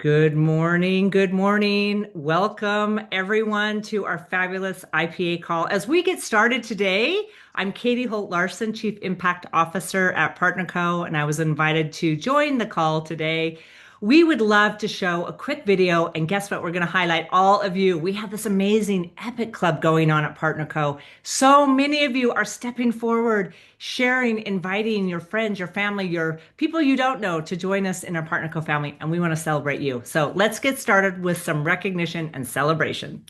Good morning. Good morning. Welcome everyone to our fabulous IPA call. As we get started today, I'm Katy Holt-Larsen, Chief Impact Officer at PartnerCo, and I was invited to join the call today. We would love to show a quick video, and guess what? We're going to highlight all of you. We have this amazing Epic Club going on at PartnerCo. So many of you are stepping forward, sharing, inviting your friends, your family, your people you don't know to join us in our PartnerCo family, and we want to celebrate you. So let's get started with some recognition and celebration.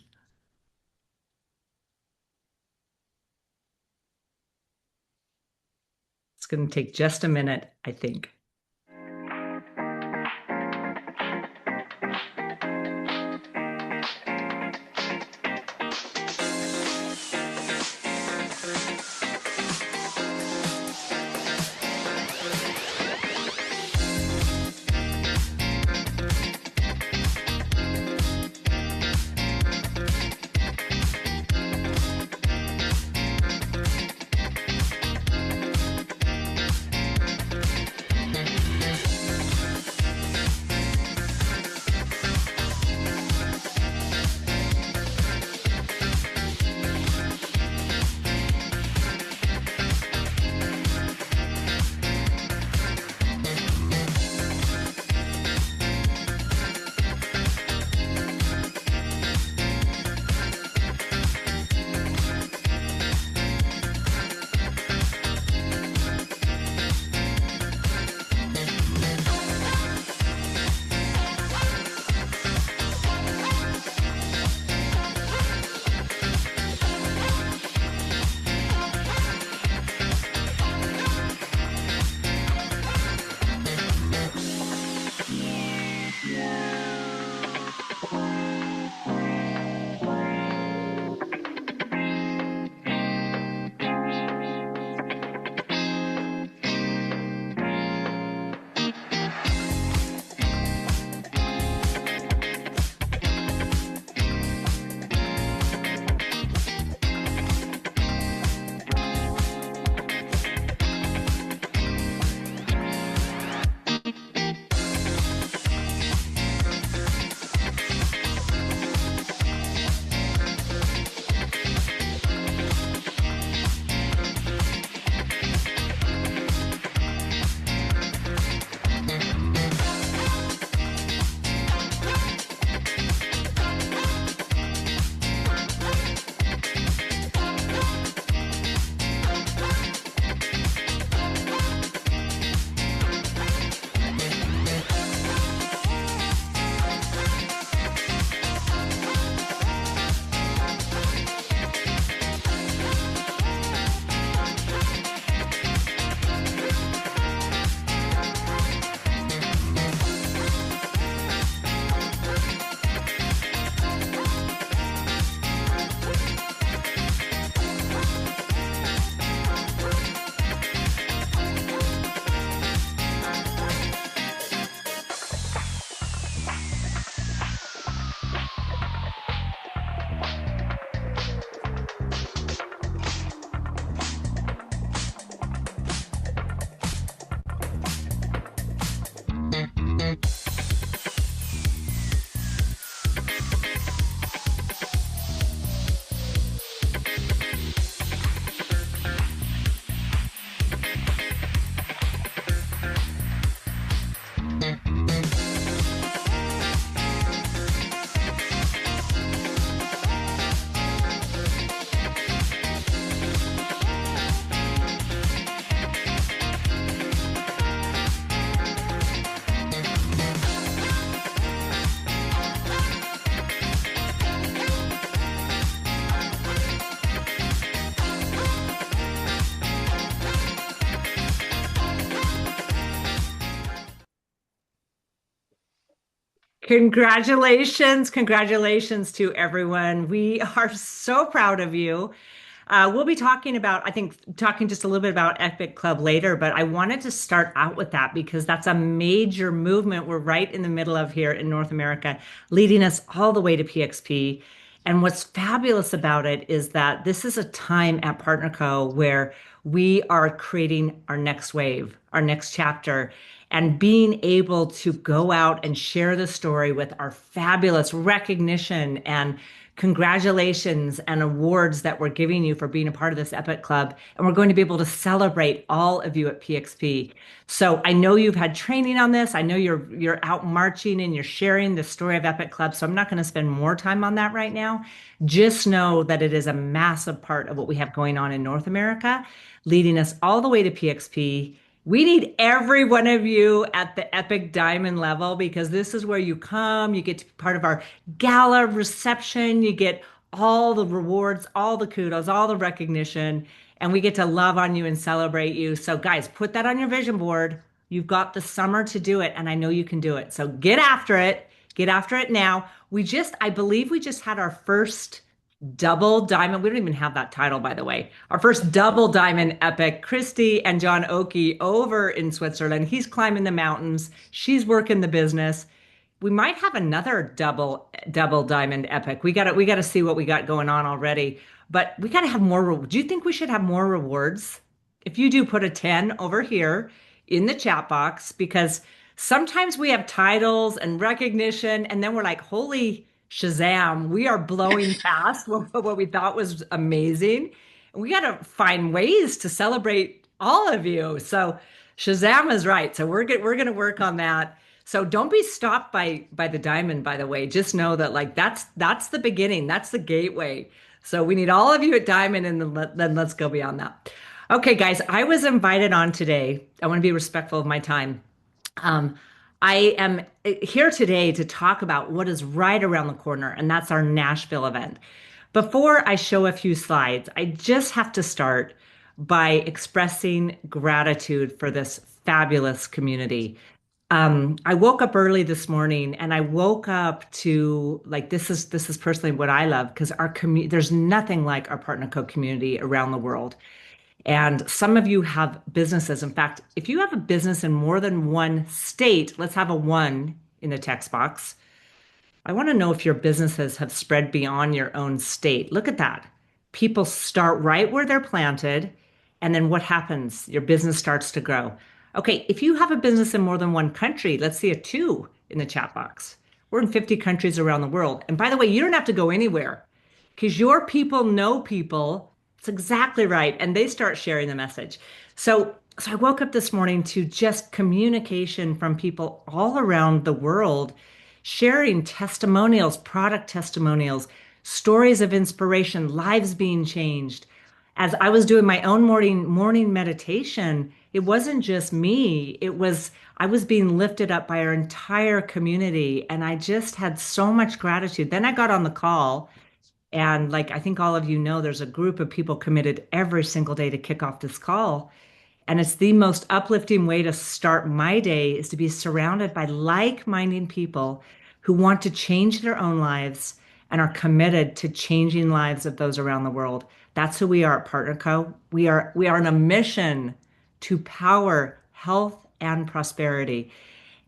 It's going to take just a minute, I think. Congratulations. Congratulations to everyone. We are so proud of you. We'll be talking about, I think, talking just a little bit about Epic Club later, but I wanted to start out with that because that's a major movement we're right in the middle of here in North America, leading us all the way to PXP. And what's fabulous about it is that this is a time at PartnerCo where we are creating our next wave, our next chapter, and being able to go out and share the story with our fabulous recognition and congratulations and awards that we're giving you for being a part of this Epic Club. And we're going to be able to celebrate all of you at PXP. So I know you've had training on this. I know you're out marching and you're sharing the story of Epic Club. So I'm not going to spend more time on that right now. Just know that it is a massive part of what we have going on in North America, leading us all the way to PXP. We need every one of you at the Epic Diamond level because this is where you come, you get to be part of our gala reception, you get all the rewards, all the kudos, all the recognition, and we get to love on you and celebrate you. So, guys, put that on your vision board. You've got the summer to do it, and I know you can do it. So, get after it. Get after it now. I believe we just had our first double diamond. We don't even have that title, by the way. Our first double diamond epic, Christy and John Oakey over in Switzerland. He's climbing the mountains. She's working the business. We might have another double diamond epic. We gotta see what we got going on already. But we gotta have more. Do you think we should have more rewards? If you do, put a 10 over here in the chat box because sometimes we have titles and recognition, and then we're like, holy Shazam, we are blowing past what we thought was amazing. And we got to find ways to celebrate all of you. So Shazam is right. So we're going to work on that. So don't be stopped by the diamond, by the way. Just know that like that's the beginning. That's the gateway. So we need all of you at diamond and then let's go beyond that. Okay, guys, I was invited on today. I want to be respectful of my time. Um, I am here today to talk about what is right around the corner, and that's our Nashville event. Before I show a few slides, I just have to start by expressing gratitude for this fabulous community. I woke up early this morning and I woke up to like this is personally what I love because our community there's nothing like our partner co community around the world. And some of you have businesses. In fact, if you have a business in more than one state, let's have a one in the text box. I want to know if your businesses have spread beyond your own state. Look at that. People start right where they're planted, and then what happens? Your business starts to grow. Okay, if you have a business in more than one country, let's see a two in the chat box. We're in 50 countries around the world. And by the way, you don't have to go anywhere because your people know people. It's exactly right. And they start sharing the message. So I woke up this morning to just communication from people all around the world, sharing testimonials, product testimonials, stories of inspiration, lives being changed. As I was doing my own morning meditation, it wasn't just me. I was being lifted up by our entire community, and I just had so much gratitude. Then I got on the call and like I think all of you know, there's a group of people committed every single day to kick off this call. And it's the most uplifting way to start my day is to be surrounded by like-minded people who want to change their own lives and are committed to changing lives of those around the world. That's who we are at PartnerCo. We are on a mission to power health and prosperity.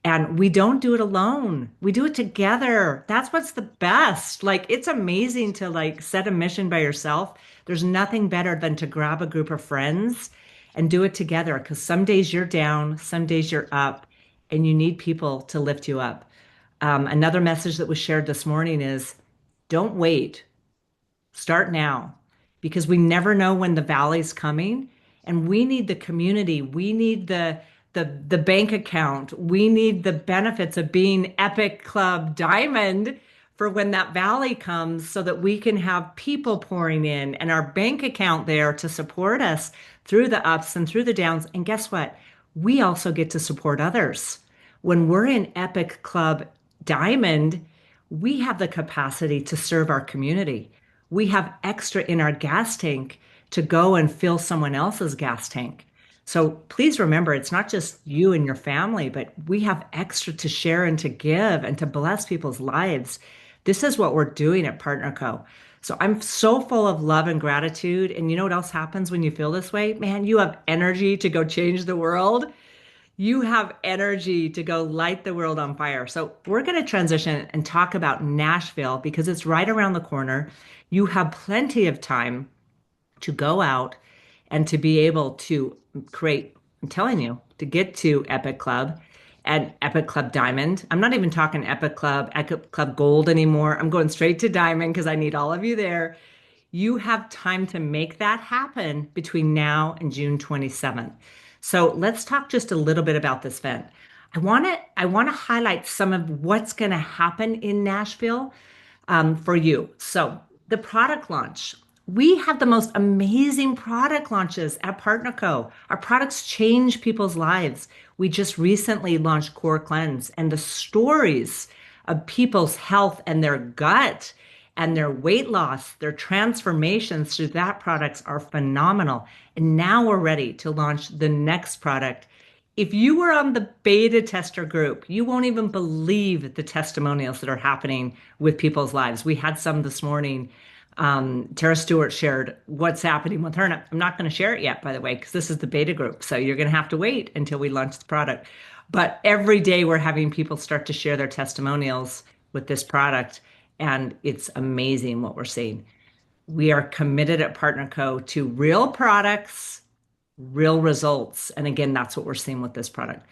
And we don't do it alone. We do it together. That's what's the best. Like it's amazing to like set a mission by yourself. There's nothing better than to grab a group of friends and do it together because some days you're down, some days you're up, and you need people to lift you up. Another message that was shared this morning is don't wait. Start now because we never know when the valley's coming and we need the community. We need the bank account. We need the benefits of being Epic Club Diamond for when that valley comes so that we can have people pouring in and our bank account there to support us through the ups and through the downs. And guess what? We also get to support others. When we're in Epic Club Diamond, we have the capacity to serve our community. We have extra in our gas tank to go and fill someone else's gas tank. So please remember, it's not just you and your family, but we have extra to share and to give and to bless people's lives. This is what we're doing at PartnerCo. So I'm so full of love and gratitude. And you know what else happens when you feel this way? Man, you have energy to go change the world. You have energy to go light the world on fire. So, we're going to transition and talk about Nashville because it's right around the corner. You have plenty of time to go out and to be able to create, I'm telling you, to get to Epic Club and Epic Club Diamond. I'm not even talking Epic Club Gold anymore. I'm going straight to Diamond because I need all of you there. You have time to make that happen between now and June 27th. So let's talk just a little bit about this event. I want to highlight some of what's going to happen in Nashville for you. So the product launch. We have the most amazing product launches at PartnerCo. Our products change people's lives. We just recently launched Core Cleanse, and the stories of people's health and their gut and their weight loss, their transformations through that products are phenomenal. And now we're ready to launch the next product. If you were on the beta tester group, you won't even believe the testimonials that are happening with people's lives. We had some this morning. Tara Stewart shared what's happening with her. And I'm not going to share it yet, by the way, because this is the beta group. So you're going to have to wait until we launch the product. But every day we're having people start to share their testimonials with this product. And it's amazing what we're seeing. We are committed at PartnerCo to real products, real results. And again, that's what we're seeing with this product.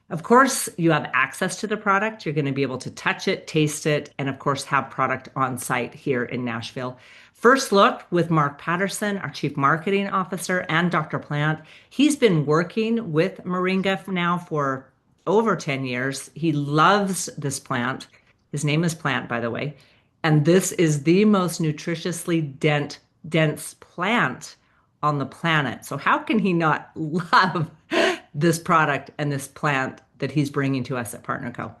Of course, you have access to the product. You're going to be able to touch it, taste it, and of course, have product on site here in Nashville. First look with Mark Patterson, our Chief Marketing Officer, and Dr. Plant. He's been working with Moringa now for over 10 years. He loves this plant. His name is Plant, by the way. And this is the most nutritiously dense plant on the planet. So how can he not love this product and this plant that he's bringing to us at PartnerCo?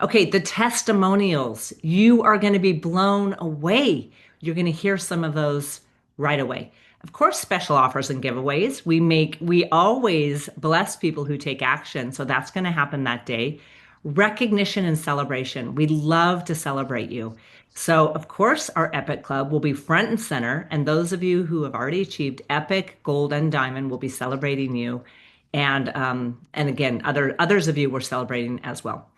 Okay, the testimonials. You are going to be blown away. You're going to hear some of those right away. Of course, special offers and giveaways. We always bless people who take action. So that's going to happen that day. Recognition and celebration. We love to celebrate you. So, of course, our Epic Club will be front and center. And those of you who have already achieved Epic, Gold, and Diamond will be celebrating you. And again, others of you were celebrating as well.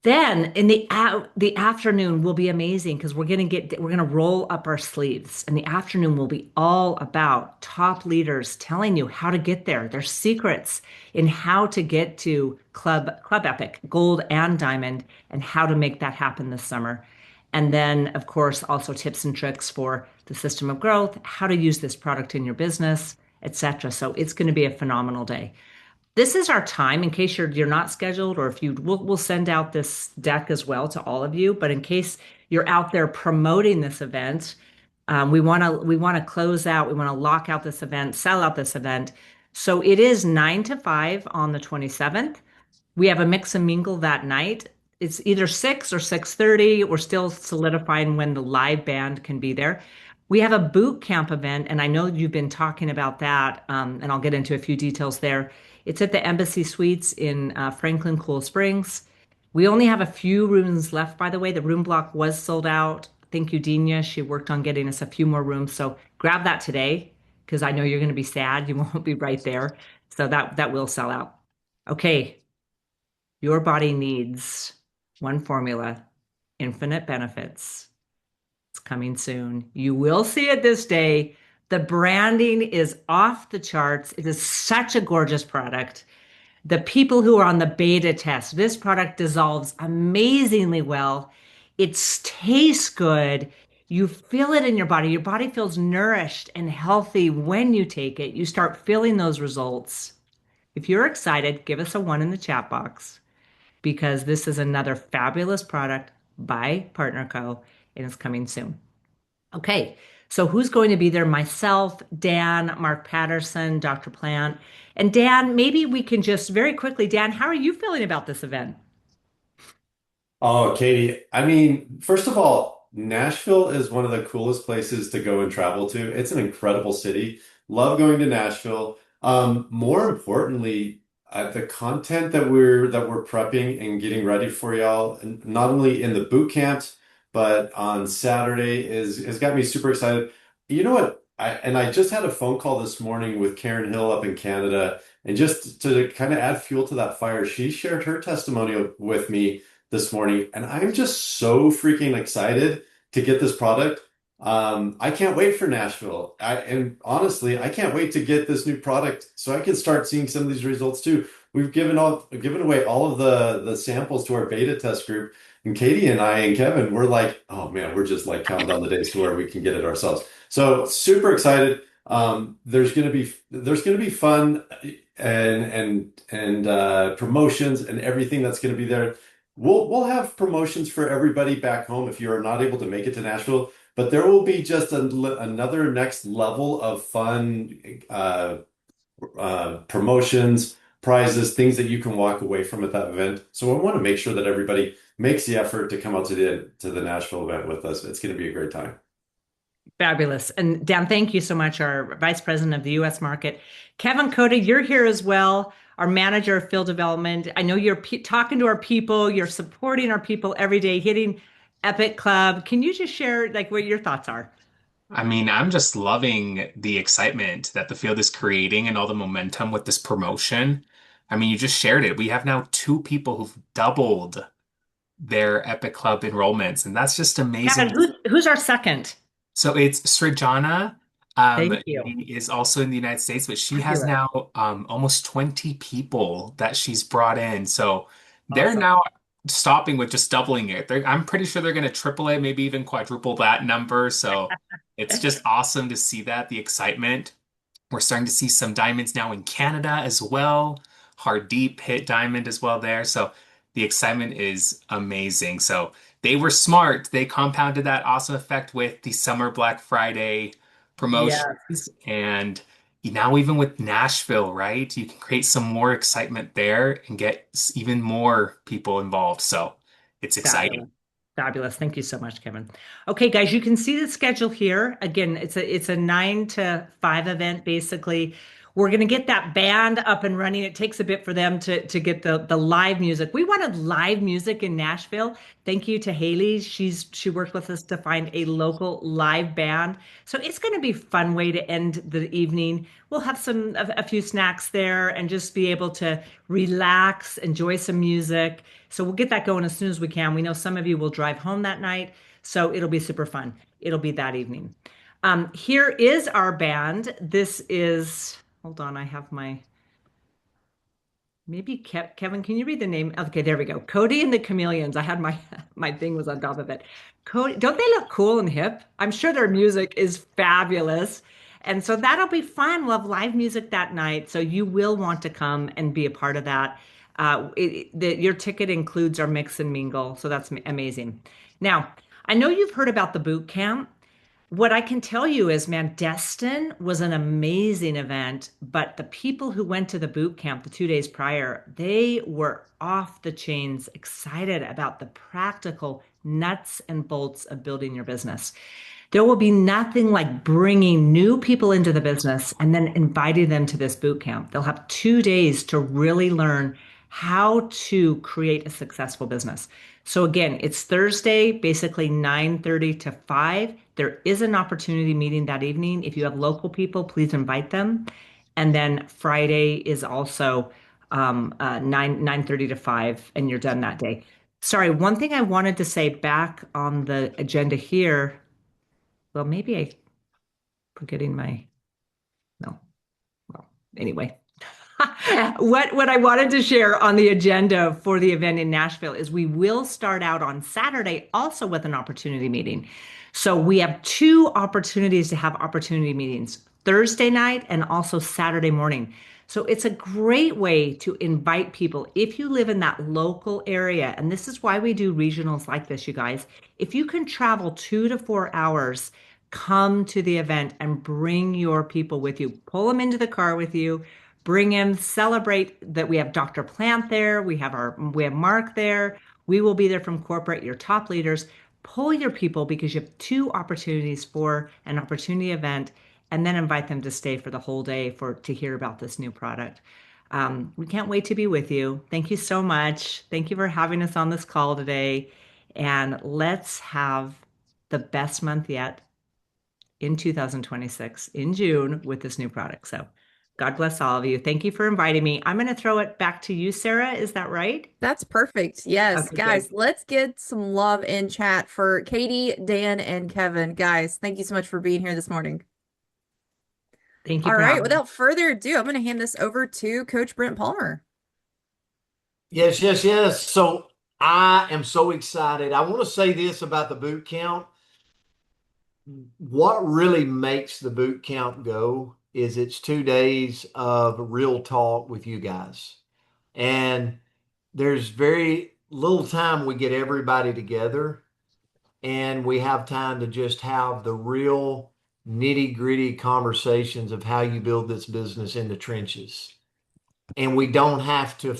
Then in the afternoon will be amazing because we're gonna roll up our sleeves, and the afternoon will be all about top leaders telling you how to get there, their secrets in how to get to Club Epic, Gold and Diamond, and how to make that happen this summer. And then, of course, also tips and tricks for the system of growth, how to use this product in your business, etc. So it's going to be a phenomenal day. This is our time in case you're not scheduled, or if you we'll send out this deck as well to all of you. But in case you're out there promoting this event, we want to close out, we want to lock out this event, sell out this event. So it is 9 to 5 on the 27th. We have a mix and mingle that night. It's either 6 or 6:30. We're still solidifying when the live band can be there. We have a boot camp event, and I know you've been talking about that, and I'll get into a few details there. It's at the Embassy Suites in Franklin, Cool Springs. We only have a few rooms left, by the way. The room block was sold out. Thank you, Dina. She worked on getting us a few more rooms. So grab that today because I know you're going to be sad. You won't be right there. So that will sell out. Okay, your body needs one formula, infinite benefits. It's coming soon. You will see it this day. The branding is off the charts. It is such a gorgeous product. The people who are on the beta test, this product dissolves amazingly well. It tastes good. You feel it in your body. Your body feels nourished and healthy when you take it. You start feeling those results. If you're excited, give us a 1 in the chat box because this is another fabulous product by PartnerCo and it's coming soon. Okay, so who's going to be there? Myself, Dan, Mark Patterson, Dr. Plant. And Dan, maybe we can just very quickly, Dan, how are you feeling about this event? Oh, Katie, I mean, first of all, Nashville is one of the coolest places to go and travel to. It's an incredible city. Love going to Nashville. More importantly, the content that we're prepping and getting ready for y'all, and not only in the boot camps, but on Saturday is has got me super excited. You know what? I just had a phone call this morning with Karen Hill up in Canada. And just to kind of add fuel to that fire, she shared her testimonial with me this morning, and I'm just so freaking excited to get this product. I can't wait for Nashville. And honestly, I can't wait to get this new product so I can start seeing some of these results too. We've given away all of the samples to our beta test group, and Katie and I and Kevin, we're like, oh man, we're just like counting down the days to where we can get it ourselves. So super excited. There's gonna be fun and promotions and everything that's gonna be there. We'll have promotions for everybody back home if you're not able to make it to Nashville, but there will be just another next level of fun promotions, prizes, things that you can walk away from at that event. So I want to make sure that everybody makes the effort to come out to the Nashville event with us. It's going to be a great time. Fabulous. And Dan, thank you so much, our Vice President of the U.S. market. Kevin Cota, you're here as well, our Manager of Field Development. I know you're talking to our people, you're supporting our people every day, hitting Epic Club. Can you just share like what your thoughts are? I mean, I'm just loving the excitement that the field is creating and all the momentum with this promotion. I mean, you just shared it. We have now two people who've doubled their Epic Club enrollments, and that's just Kevin, amazing. who's our second? So it's Srijana. Thank you. She is also in the United States, but she has Fabulous. now almost 20 people that she's brought in. So they're Awesome. now stopping with just doubling it. I'm pretty sure they're going to triple it, maybe even quadruple that number. So it's just awesome to see that, the excitement. We're starting to see some diamonds now in Canada as well. Hardeep hit diamond as well there. So the excitement is amazing. So they were smart. They compounded that awesome effect with the summer Black Friday Yeah. promotions. And now, even with Nashville, right? You can create some more excitement there and get even more people involved. So it's Fabulous. exciting. Fabulous. Thank you so much, Kevin. Okay, guys, you can see the schedule here. Again, it's a 9 to 5 event, basically. We're gonna get that band up and running. It takes a bit for them to get the live music. We wanted live music in Nashville. Thank you to Haley. She worked with us to find a local live band. So it's gonna be a fun way to end the evening. We'll have a few snacks there and just be able to relax, enjoy some music. So we'll get that going as soon as we can. We know some of you will drive home that night, so it'll be super fun. It'll be that evening. Here is our band. This is, hold on, I have maybe Kevin, can you read the name? Okay, there we go. Cody and the Chameleons. I had my my thing was on top of it. Cody, don't they look cool and hip? I'm sure their music is fabulous. And so that'll be fun. We'll have live music that night. So you will want to come and be a part of that. Your ticket includes our mix and mingle. So that's amazing. Now, I know you've heard about the boot camp. What I can tell you is, man, Destin was an amazing event, but the people who went to the boot camp the 2 days prior, they were off the chains, excited about the practical nuts and bolts of building your business. There will be nothing like bringing new people into the business and then inviting them to this boot camp. They'll have 2 days to really learn how to create a successful business. So again, it's Thursday, basically 9:30 to 5. There is an opportunity meeting that evening. If you have local people, please invite them. And then Friday is also 9:30 to 5, and you're done that day. Sorry, one thing I wanted to say back on the agenda here. Well, maybe I forgetting my no. Well, anyway. What I wanted to share on the agenda for the event in Nashville is we will start out on Saturday also with an opportunity meeting. So we have two opportunities to have opportunity meetings, Thursday night and also Saturday morning. So it's a great way to invite people if you live in that local area. And this is why we do regionals like this, you guys. If you can travel 2 to 4 hours, come to the event and bring your people with you. Pull them into the car with you, bring in, celebrate that we have Dr. Plant there, we have Mark there. We will be there from corporate, your top leaders. Pull your people because you have two opportunities for an opportunity event, and then invite them to stay for the whole day to hear about this new product. We can't wait to be with you. Thank you so much. Thank you for having us on this call today. And let's have the best month yet in 2026 in June with this new product. So God bless all of you. Thank you for inviting me. I'm going to throw it back to you, Sarah. Is that right? That's perfect. Yes, Okay, good. guys, let's get some love in chat for Katy, Dan, and Kevin. Guys, thank you so much for being here this morning. Thank you All for right, having me. without further ado, I'm going to hand this over to Coach Brent Palmer. Yes, yes, yes. So I am so excited. I want to say this about the boot camp. What really makes the boot camp go is it's 2 days of real talk with you guys. And there's very little time we get everybody together and we have time to just have the real nitty-gritty conversations of how you build this business in the trenches. And we don't have to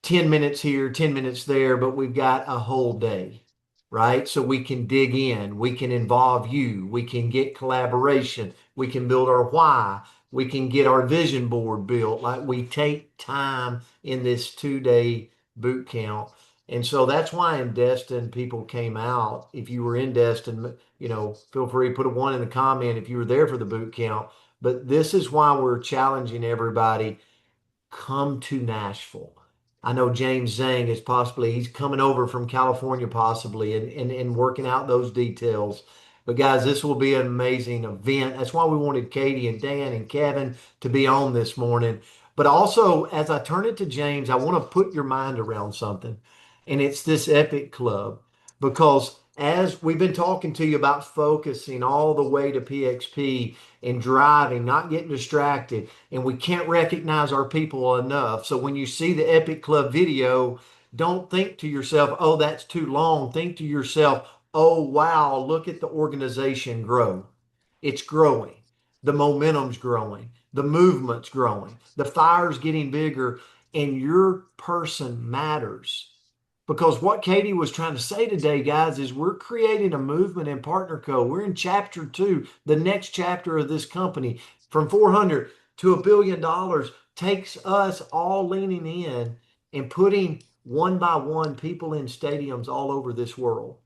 10 minutes here, 10 minutes there, but we've got a whole day, right? So we can dig in, we can involve you, we can get collaboration, we can build our why, we can get our vision board built. Like we take time in this 2 day boot camp. And so that's why in Destin, people came out. If you were in Destin, feel free to put a one in the comment if you were there for the boot camp. But this is why we're challenging everybody, come to Nashville. I know James Zhang is he's coming over from California possibly and working out those details. But guys, this will be an amazing event. That's why we wanted Katy and Dan and Kevin to be on this morning. But also, as I turn it to James, I want to put your mind around something. And it's this Epic Club. Because as we've been talking to you about focusing all the way to PXP and driving, not getting distracted, and we can't recognize our people enough. So when you see the Epic Club video, don't think to yourself, oh, that's too long. Think to yourself, oh, wow, look at the organization grow. It's growing. The momentum's growing. The movement's growing. The fire's getting bigger, and your person matters. Because what Katy was trying to say today, guys, is we're creating a movement in Partner Co. We're in chapter 2, the next chapter of this company. From 400 to $1 billion takes us all leaning in and putting one by one people in stadiums all over this world.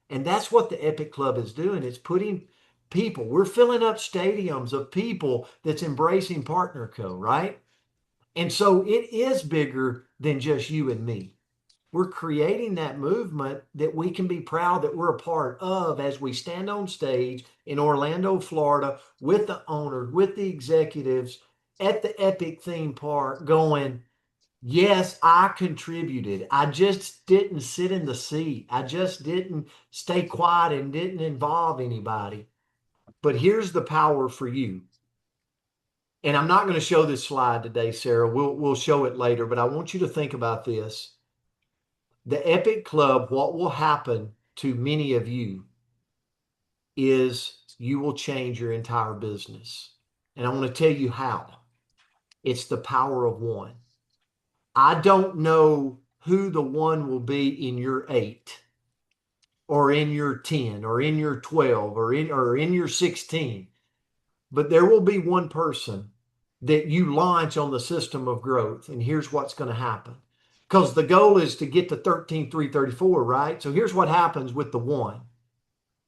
And that's what the Epic Club is doing. It's putting people, we're filling up stadiums of people that's embracing Partner Co., right? And so it is bigger than just you and me. We're creating that movement that we can be proud that we're a part of as we stand on stage in Orlando, Florida, with the owners, with the executives at the Epic theme park going, yes, I contributed. I just didn't sit in the seat. I just didn't stay quiet and didn't involve anybody. But here's the power for you. And I'm not going to show this slide today, Sarah. We'll show it later, but I want you to think about this. The Epic Club, what will happen to many of you is you will change your entire business. And I want to tell you how. It's the power of one. I don't know who the one will be in your 8 or in your 10 or in your 12 or in your 16, but there will be one person that you launch on the system of growth. And here's what's going to happen. Because the goal is to get to 13,334, right? So here's what happens with the one.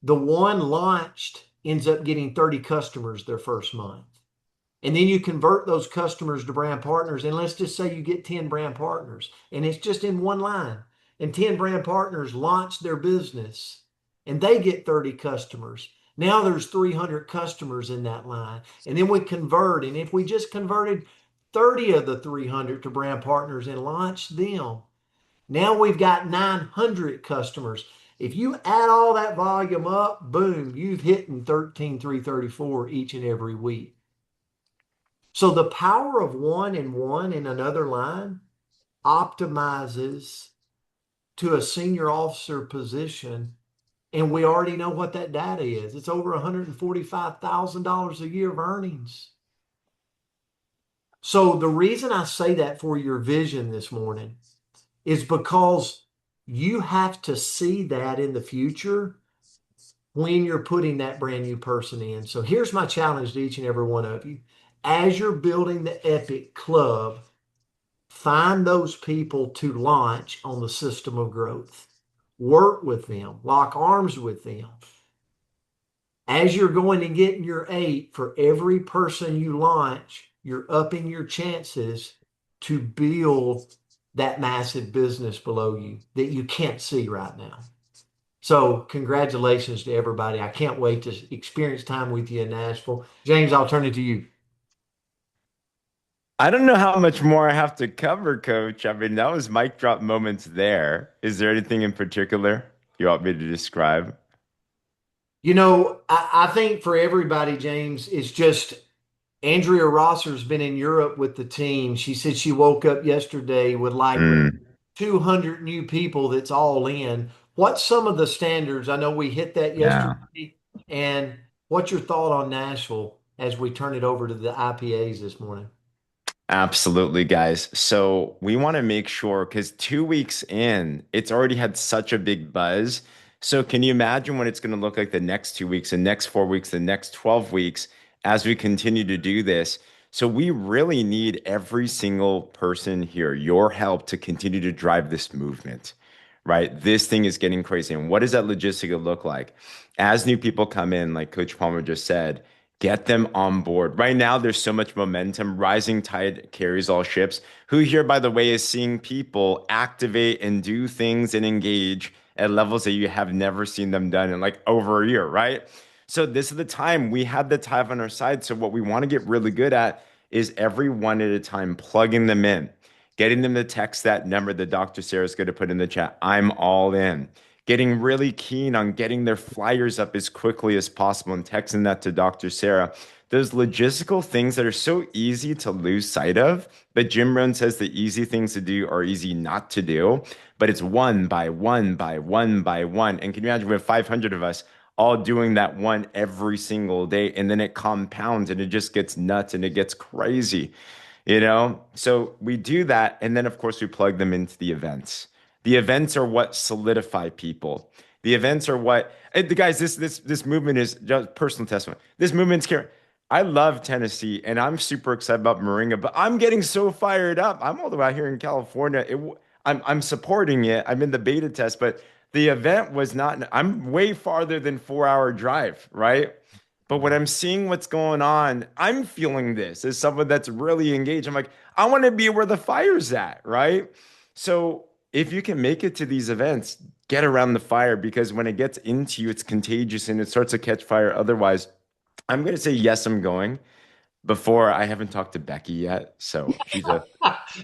The one launched ends up getting 30 customers their first month. And then you convert those customers to brand partners. And let's just say you get 10 brand partners. And it's just in one line. And 10 brand partners launch their business. And they get 30 customers. Now there's 300 customers in that line. And then we convert. And if we just converted 30 of the 300 to brand partners and launched them, now we've got 900 customers. If you add all that volume up, boom, you've hit 13,334 each and every week. So the power of one in another line optimizes to a senior officer position. And we already know what that data is. It's over $145,000 a year of earnings. So the reason I say that for your vision this morning is because you have to see that in the future when you're putting that brand new person in. So here's my challenge to each and every one of you. As you're building the Epic Club, find those people to launch on the system of growth. Work with them, lock arms with them. As you're going and getting your 8, for every person you launch, you're upping your chances to build that massive business below you that you can't see right now. So congratulations to everybody. I can't wait to experience time with you in Nashville. James, I'll turn it to you. I don't know how much more I have to cover, Coach. I mean, that was mic drop moments there. Is there anything in particular you want me to describe? I think for everybody, James, it's just Andrea Rosser's been in Europe with the team. She said she woke up yesterday with like Mm, 200 new people that's all in. What's some of the standards? I know we hit that yeah. yesterday. And what's your thought on Nashville as we turn it over to the IPAs this morning? Absolutely, guys. So we want to make sure because 2 weeks in, it's already had such a big buzz. So can you imagine what it's going to look like the next 2 weeks, the next 4 weeks, the next 12 weeks as we continue to do this? So we really need every single person here, your help to continue to drive this movement, right? This thing is getting crazy. And what does that logistic look like? As new people come in, like Coach Palmer just said, get them on board. Right now, there's so much momentum. Rising tide carries all ships. Who here, by the way, is seeing people activate and do things and engage at levels that you have never seen them done in like over a year, right? So this is the time we have the tide on our side. So what we want to get really good at is every one at a time plugging them in, getting them to text that number that Dr. Sarah's going to put in the chat. I'm all in. Getting really keen on getting their flyers up as quickly as possible and texting that to Dr. Sarah. Those logistical things that are so easy to lose sight of, but Jim Rohn says the easy things to do are easy not to do, but it's one by one by one by one. And can you imagine we have 500 of us all doing that one every single day, and then it compounds and it just gets nuts and it gets crazy, you know? So we do that, and then of course we plug them into the events. The events are what solidify people. The events are what the guys. This movement is just personal testimony. This movement's care. I love Tennessee, and I'm super excited about Moringa. But I'm getting so fired up. I'm all the way out here in California. I'm supporting it. I'm in the beta test, but the event was not. I'm way farther than 4 hour drive, right? But when I'm seeing what's going on, I'm feeling this as someone that's really engaged. I'm like, I want to be where the fire's at, right? So if you can make it to these events, get around the fire because when it gets into you, it's contagious and it starts to catch fire. Otherwise, I'm going to say, yes, I'm going. Before I haven't talked to Becky yet. So she's a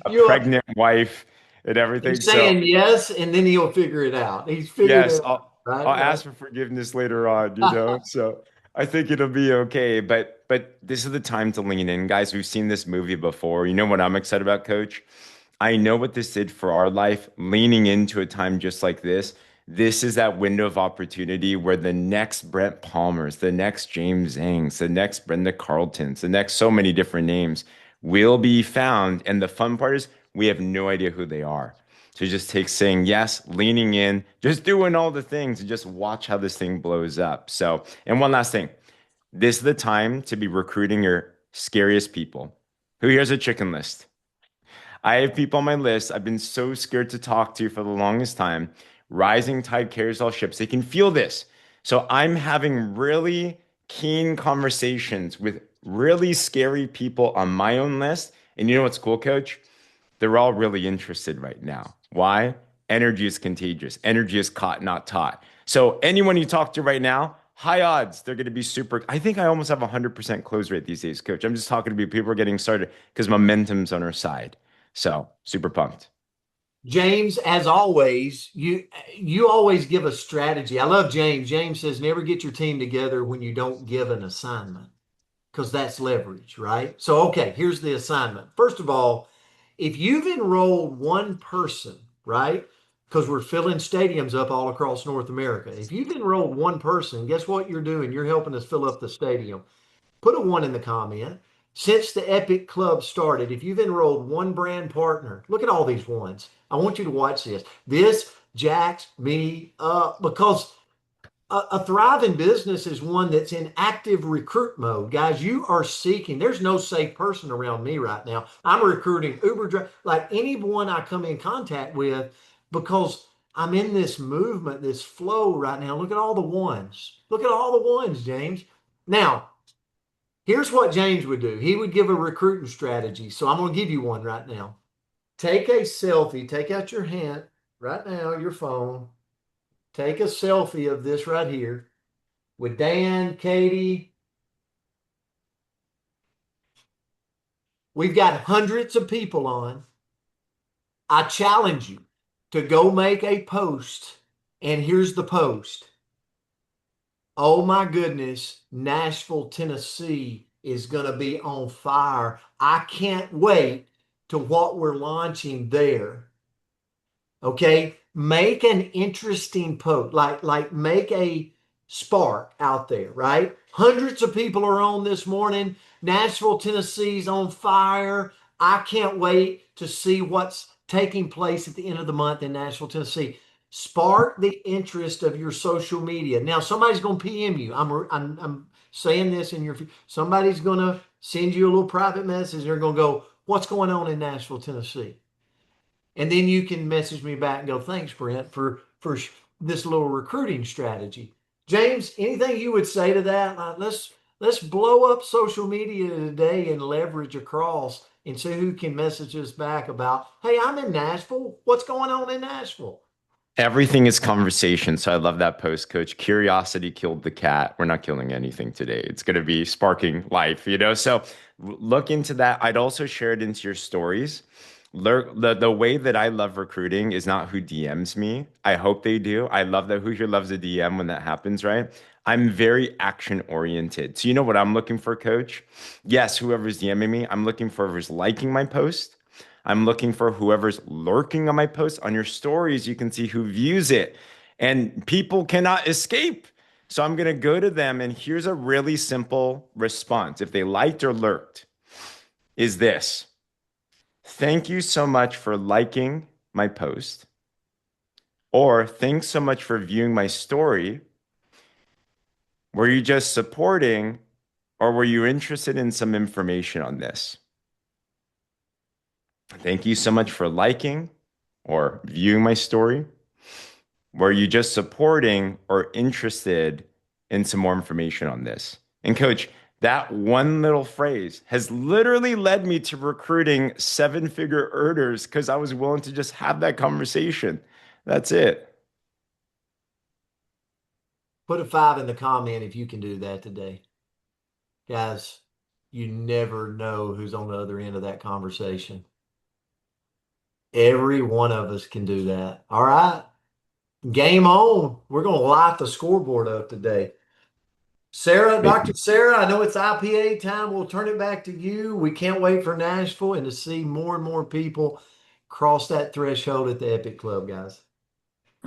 You're pregnant wife and everything. he's So saying yes, and then he'll figure it out. He's figured it yes, out, right? I'll Right. ask for forgiveness later on, you know. So I think it'll be okay. But this is the time to lean in, guys. We've seen this movie before. You know what I'm excited about, Coach? I know what this did for our life, leaning into a time just like this. This is that window of opportunity where the next Brent Palmers, the next James Zangs, the next Brenda Carltons, the next so many different names will be found. And the fun part is we have no idea who they are. So it just takes saying yes, leaning in, just doing all the things and just watch how this thing blows up. So, and one last thing, this is the time to be recruiting your scariest people. Who here's a chicken list? I have people on my list I've been so scared to talk to for the longest time. Rising tide carries all ships. They can feel this. So I'm having really keen conversations with really scary people on my own list. And you know what's cool, Coach? They're all really interested right now. Why? Energy is contagious. Energy is caught, not taught. So anyone you talk to right now, high odds they're going to be super. I think I almost have a 100% close rate these days, Coach. I'm just talking to people who are getting started because momentum's on our side. So super pumped. James, as always, you always give a strategy. I love James. James says never get your team together when you don't give an assignment because that's leverage, right? So, okay, here's the assignment. First of all, if you've enrolled one person, right? Because we're filling stadiums up all across North America. If you've enrolled one person, guess what you're doing? You're helping us fill up the stadium. Put a one in the comment. Since the Epic Club started, if you've enrolled one brand partner, look at all these ones. I want you to watch this. This jacks me up because a thriving business is one that's in active recruit mode. Guys, you are seeking, there's no safe person around me right now. I'm recruiting Uber, like anyone I come in contact with because I'm in this movement, this flow right now. Look at all the ones. Look at all the ones, James. Now, here's what James would do. He would give a recruiting strategy. So I'm going to give you one right now. Take a selfie. Take out your hand right now, your phone. Take a selfie of this right here with Dan, Katy. We've got hundreds of people on. I challenge you to go make a post. And here's the post. Oh my goodness, Nashville, Tennessee is going to be on fire. I can't wait to what we're launching there. Okay, make an interesting post, like make a spark out there, right? Hundreds of people are on this morning. Nashville, Tennessee's on fire. I can't wait to see what's taking place at the end of the month in Nashville, Tennessee. Spark the interest of your social media. Now, somebody's going to PM you. I'm saying this in your, somebody's going to send you a little private message. They're going to go, what's going on in Nashville, Tennessee? And then you can message me back and go, thanks, Brent, for this little recruiting strategy. James, anything you would say to that? Let's blow up social media today and leverage across and see who can message us back about, hey, I'm in Nashville. What's going on in Nashville? Everything is conversation. So I love that post, Coach. Curiosity killed the cat. We're not killing anything today. It's going to be sparking life, you know? So look into that. I'd also share it into your stories. The way that I love recruiting is not who DMs me. I hope they do. I love that who here loves a DM when that happens, right? I'm very action oriented. So you know what I'm looking for, Coach? Yes, whoever's DMing me, I'm looking for whoever's liking my post. I'm looking for whoever's lurking on my post. On your stories, you can see who views it. And people cannot escape. So I'm going to go to them, and here's a really simple response. If they liked or lurked, is this. Thank you so much for liking my post. Or thanks so much for viewing my story. Were you just supporting, or were you interested in some information on this? Thank you so much for liking or viewing my story. Were you just supporting or interested in some more information on this? And Coach, that one little phrase has literally led me to recruiting seven-figure earners because I was willing to just have that conversation. That's it. Put a 5 in the comment if you can do that today. Guys, you never know who's on the other end of that conversation. Every one of us can do that. All right. Game on. We're going to light the scoreboard up today. Sarah, Dr. Sarah, I know it's IPA time. We'll turn it back to you. We can't wait for Nashville and to see more and more people cross that threshold at the Epic Club, guys.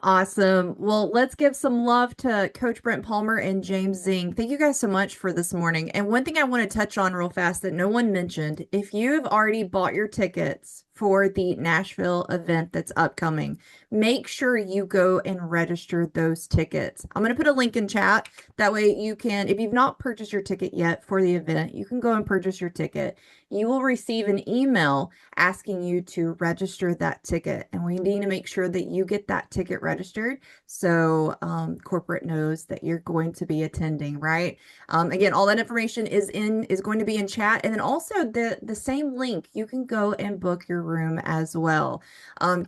Awesome. Well, let's give some love to Coach Brent Palmer and James Zing. Thank you guys so much for this morning. And one thing I want to touch on real fast that no one mentioned, if you have already bought your tickets for the Nashville event that's upcoming, make sure you go and register those tickets. I'm going to put a link in chat. That way you can, if you've not purchased your ticket yet for the event, you can go and purchase your ticket. You will receive an email asking you to register that ticket. And we need to make sure that you get that ticket registered so corporate knows that you're going to be attending, right? Again, all that information is going to be in chat. And then also the same link, you can go and book your room as well.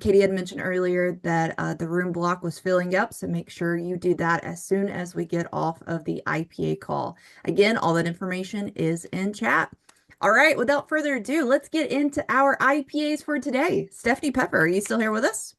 Katy had mentioned earlier that the room block was filling up, so make sure you do that as soon as we get off of the IPA call. Again, all that information is in chat. All right, without further ado, let's get into our IPAs for today. Stephanie Pepper, are you still here with us?